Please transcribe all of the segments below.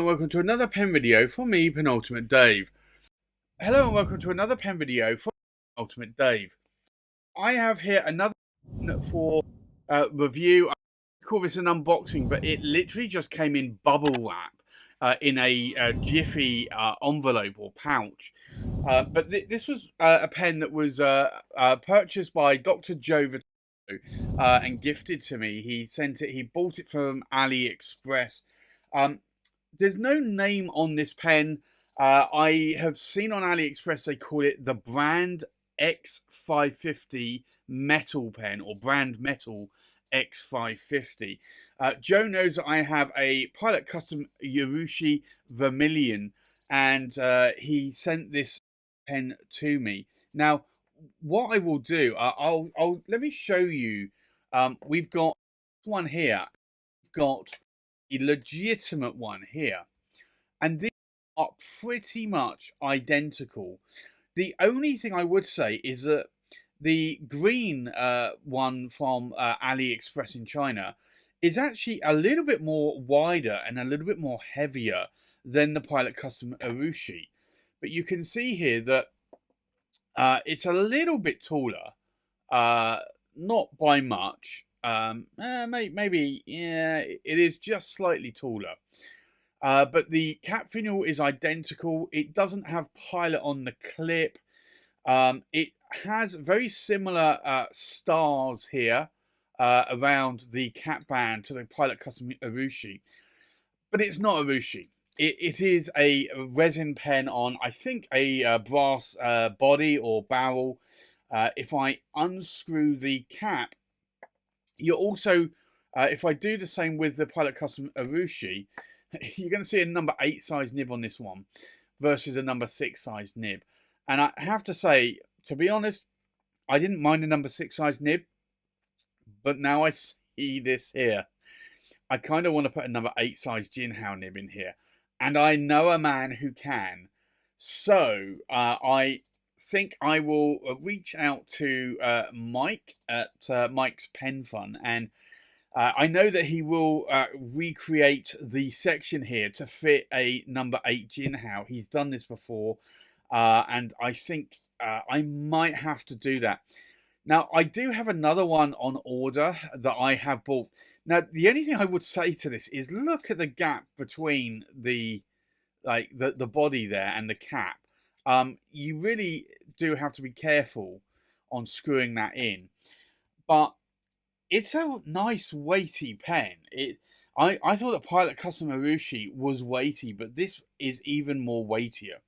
welcome to another pen video from me, Penultimate Dave. Hello and welcome to another pen video from Penultimate Dave. I have here another pen for review. I call this an unboxing, but it literally just came in bubble wrap in a jiffy envelope or pouch. But this was a pen that was purchased by Dr. Joe and gifted to me. He bought it from AliExpress. There's no name on this pen. I have seen on AliExpress they call it the brand X550 metal pen, or brand metal X550. Joe knows that I have a Pilot Custom Urushi Vermilion, and he sent this pen to me. Now, what I will do, I'll let me show you. We've got one here. We've got a legitimate one here, and these are pretty much identical. The only thing I would say is that the green one from AliExpress in China is actually a little bit more wider and a little bit more heavier than the Pilot Custom Urushi. But you can see here that it's a little bit taller, not by much. Maybe, yeah, it is just slightly taller. But the cap finial is identical. It doesn't have Pilot on the clip. It has very similar stars here around the cap band to the Pilot Custom Urushi. But it's not Urushi. It is a resin pen on, I think, a brass body or barrel. If I unscrew the cap, you're also, if I do the same with the Pilot Custom Urushi, you're going to see a number 8 size nib on this one versus a number 6 size nib. And I have to say, to be honest, I didn't mind a number 6 size nib, but now I see this here, I kind of want to put a number 8 size Jinhao nib in here. And I know a man who can. So I think I will reach out to Mike at Mike's Pen Fun, and I know that he will recreate the section here to fit a number 8 Jinhao. He's done this before, and I think I might have to do that. Now, I do have another one on order that I have bought. Now, the only thing I would say to this is look at the gap between the body there and the cap. You really do have to be careful on screwing that in. But it's a nice weighty pen. I thought the Pilot Custom Urushi was weighty, but this is even more weightier.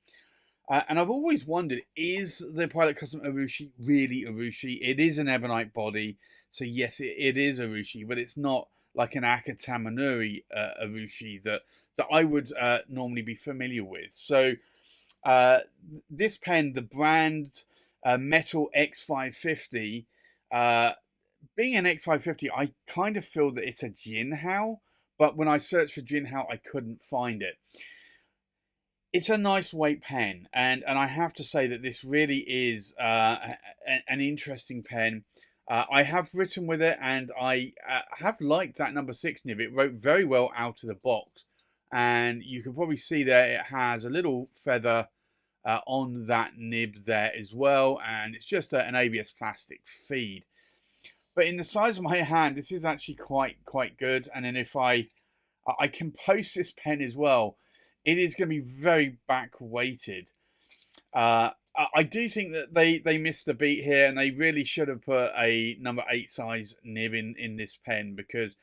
And I've always wondered, is the Pilot Custom Urushi really Urushi? It is an ebonite body, so yes, it is Urushi, but it's not like an Akatamanuri Urushi that I would normally be familiar with. So this pen, the brand Metal X550, being an X550, I kind of feel that it's a Jinhao, but when I searched for Jinhao, I couldn't find it. It's a nice weight pen, and I have to say that this really is an interesting pen. I have written with it, and I have liked that number 6 nib. It wrote very well out of the box, and you can probably see there it has a little feather on that nib there as well, and it's just an ABS plastic feed. But in the size of my hand, this is actually quite good. And then if I can post this pen as well, it is going to be very back weighted. I do think that they missed a beat here, and they really should have put a number 8 size nib in this pen, because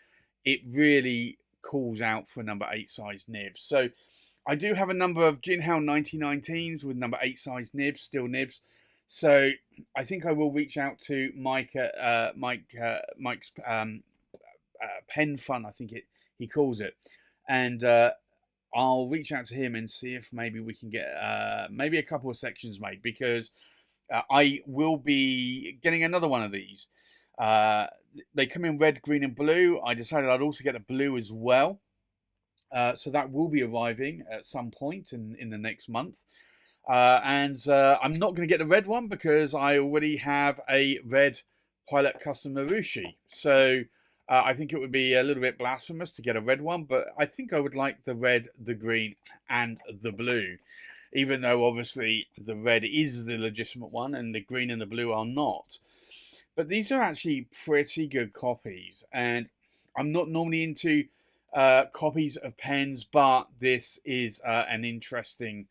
it really calls out for a number 8 size nib. So I do have a number of Jinhao 9019s with number 8 size nibs, steel nibs. So I think I will reach out to Mike at Mike's Pen Fun, I think he calls it, and I'll reach out to him and see if maybe we can get maybe a couple of sections made, because I will be getting another one of these. They come in red, green, and blue. I decided I'd also get a blue as well. So that will be arriving at some point in the next month. And I'm not going to get the red one because I already have a red Pilot Custom Urushi. So I think it would be a little bit blasphemous to get a red one, but I think I would like the red, the green, and the blue. Even though obviously the red is the legitimate one and the green and the blue are not. But these are actually pretty good copies, and I'm not normally into copies of pens, but this is an interesting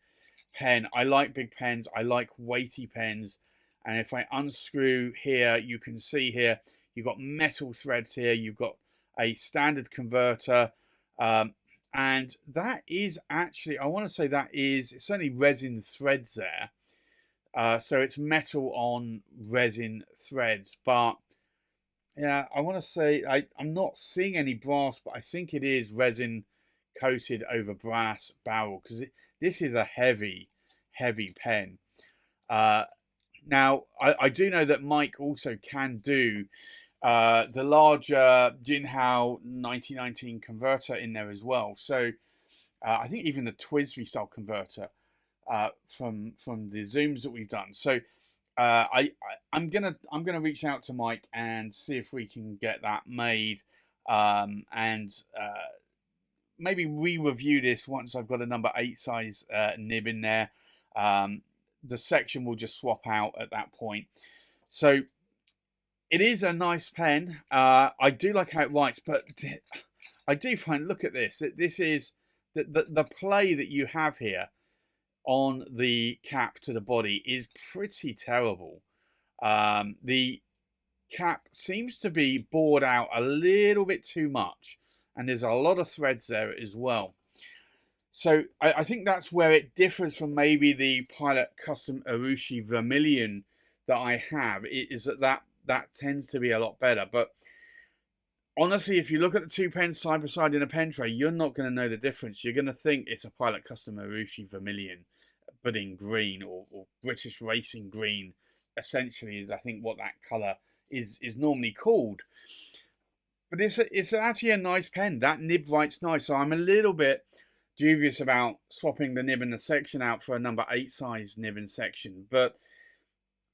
pen. I like big pens, I like weighty pens, and if I unscrew here, you can see here, you've got metal threads here, you've got a standard converter, and that is actually, I want to say that is, it's certainly resin threads there. So it's metal on resin threads, but yeah, I want to say I'm not seeing any brass, but I think it is resin coated over brass barrel because this is a heavy, heavy pen. Now, I do know that Mike also can do the larger Jinhao 1919 converter in there as well. So I think even the Twisby style converter from the zooms that we've done. So I'm gonna reach out to Mike and see if we can get that made, and maybe re-review this once I've got a number 8 size nib in there. The section will just swap out at that point. So it is a nice pen. I do like how it writes, but I do find, look at this. This is the play that you have here on the cap to the body is pretty terrible. The cap seems to be bored out a little bit too much, and there's a lot of threads there as well. So I think that's where it differs from maybe the Pilot Custom Urushi Vermilion that I have, is that tends to be a lot better. But honestly, if you look at the two pens side by side in a pen tray, you're not going to know the difference. You're going to think it's a Pilot Custom Urushi Vermilion, but in green, or British Racing Green, essentially, is I think what that colour is normally called. But it's actually a nice pen. That nib writes nice, so I'm a little bit dubious about swapping the nib and the section out for a number 8 size nib and section. But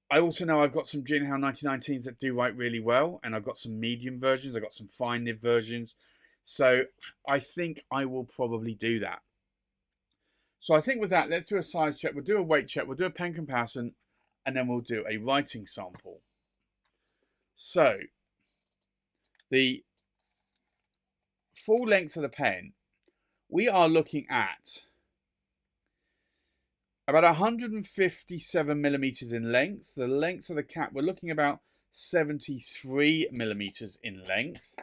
I also know I've got some Jinhao 1919s that do write really well, and I've got some medium versions, I've got some fine nib versions. So I think I will probably do that. So I think with that, let's do a size check, we'll do a weight check, we'll do a pen comparison, and then we'll do a writing sample. So the full length of the pen, we are looking at about 157 millimeters in length. The length of the cap, we're looking about 73 millimeters in length.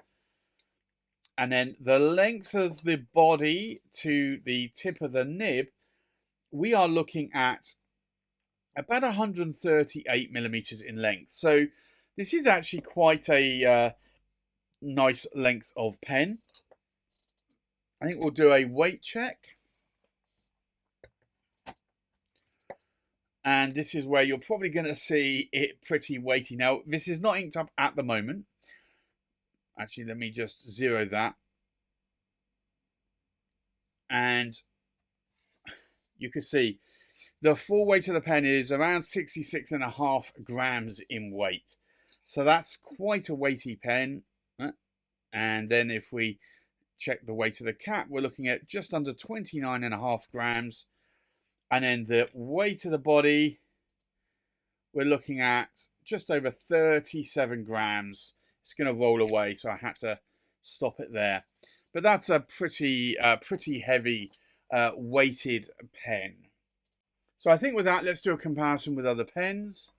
And then the length of the body to the tip of the nib, we are looking at about 138 millimeters in length. So this is actually quite a nice length of pen. I think we'll do a weight check. And this is where you're probably going to see it pretty weighty. Now, this is not inked up at the moment. Actually, let me just zero that. And you can see the full weight of the pen is around 66.5 grams in weight. So that's quite a weighty pen. And then if we check the weight of the cap, we're looking at just under 29.5 grams. And then the weight of the body, we're looking at just over 37 grams. It's going to roll away, so I had to stop it there. But that's a pretty heavy weighted pen. So I think with that, let's do a comparison with other pens.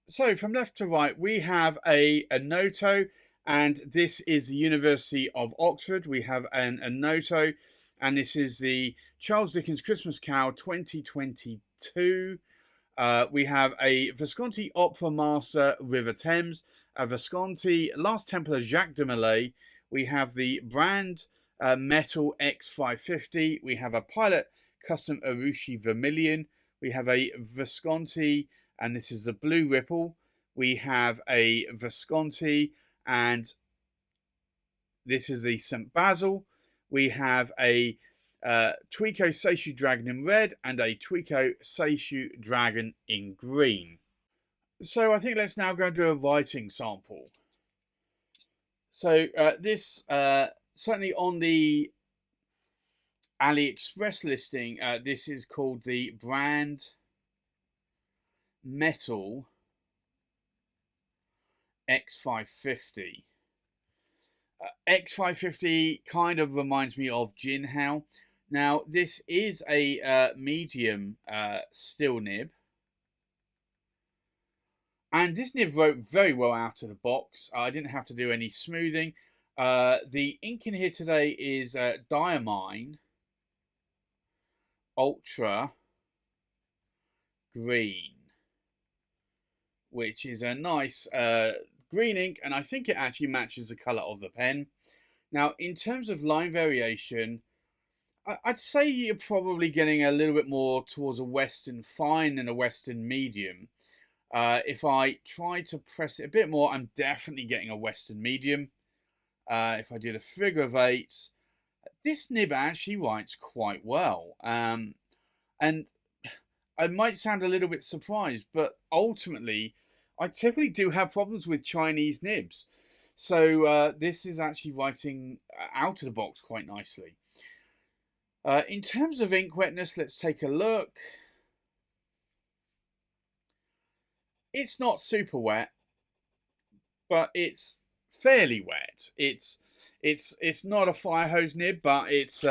So from left to right, we have a Noto, and this is the University of Oxford. We have an Noto, and this is the Charles Dickens Christmas Carol 2022. We have a Visconti Opera Master River Thames, a Visconti Last Templar Jacques de Molay. We have the brand metal X550. We have a Pilot Custom Urushi Vermilion. We have a Visconti, and this is the Blue Ripple. We have a Visconti, and this is the St. Basil. We have a Tweako Seishu Dragon in red and a Tweako Seishu Dragon in green. So I think let's now go and do a writing sample. So this certainly on the AliExpress listing, this is called the brand Metal X550. X550 kind of reminds me of Jinhao. Now, this is a medium steel nib. And this nib wrote very well out of the box. I didn't have to do any smoothing. The ink in here today is Diamine Ultra Green, which is a nice green ink, and I think it actually matches the colour of the pen. Now, in terms of line variation, I'd say you're probably getting a little bit more towards a Western fine than a Western medium. If I try to press it a bit more, I'm definitely getting a Western medium. If I did a figure of eight, this nib actually writes quite well. And I might sound a little bit surprised, but ultimately, I typically do have problems with Chinese nibs. So this is actually writing out of the box quite nicely. In terms of ink wetness, let's take a look. It's not super wet, but it's fairly wet. It's not a fire hose nib, but it's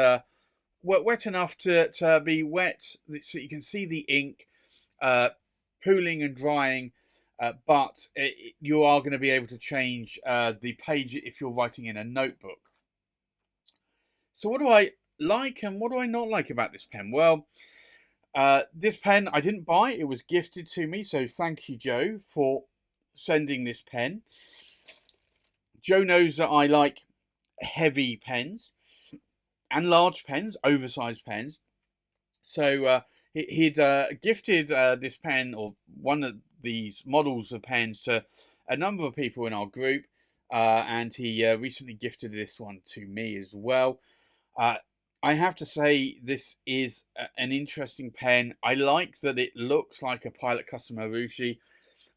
wet enough to be wet so you can see the ink pooling and drying, but you are going to be able to change the page if you're writing in a notebook. So what do I like and what do I not like about this pen? Well, this pen I didn't buy, it was gifted to me, so thank you, Joe, for sending this pen. Joe knows that I like heavy pens and large pens, oversized pens. So he'd gifted this pen, or one of these models of pens, to a number of people in our group, and he recently gifted this one to me as well. I have to say, this is an interesting pen. I like that it looks like a Pilot Custom Urushi.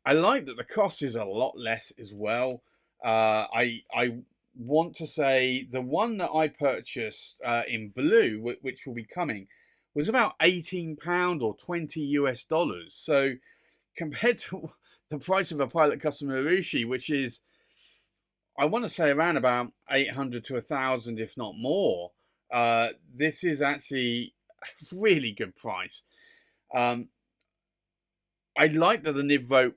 I like that the cost is a lot less as well. I want to say the one that I purchased in blue, which will be coming, was about £18 or $20 US. So compared to the price of a Pilot Custom Urushi, which is, I want to say, around about 800 to 1,000, if not more, this is actually a really good price. I like that the nib wrote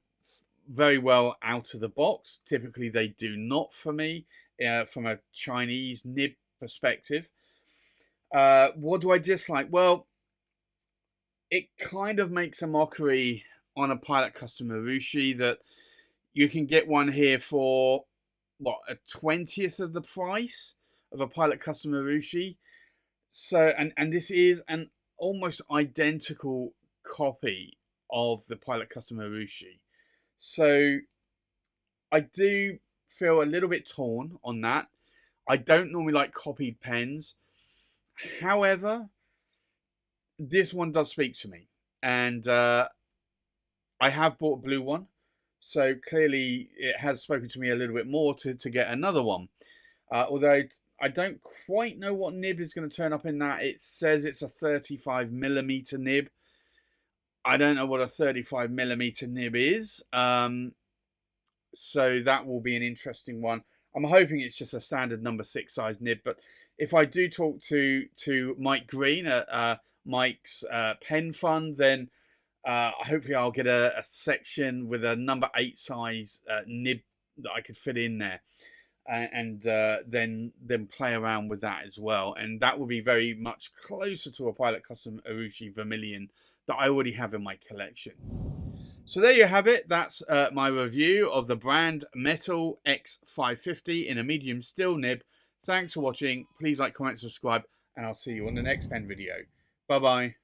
very well out of the box. Typically they do not for me from a Chinese nib perspective. What do I dislike? Well, it kind of makes a mockery on a Pilot Custom Urushi that you can get one here for what, a 20th of the price of a Pilot Custom Urushi. So, and this is an almost identical copy of the Pilot Custom Urushi. So I do feel a little bit torn on that. I don't normally like copied pens. However, this one does speak to me. And I have bought a blue one. So clearly it has spoken to me a little bit more to get another one. Although I don't quite know what nib is going to turn up in that. It says it's a 35mm nib. I don't know what a 35mm nib is. So that will be an interesting one. I'm hoping it's just a standard number 6 size nib. But if I do talk to Mike Green at Mike's Pen Fund, then hopefully I'll get a section with a number 8 size nib that I could fit in there. And then play around with that as well. And that will be very much closer to a Pilot Custom Urushi Vermilion that I already have in my collection. So there you have it. That's my review of the brand Metal X550 in a medium steel nib. Thanks for watching. Please like, comment, subscribe, and I'll see you on the next pen video. Bye-bye.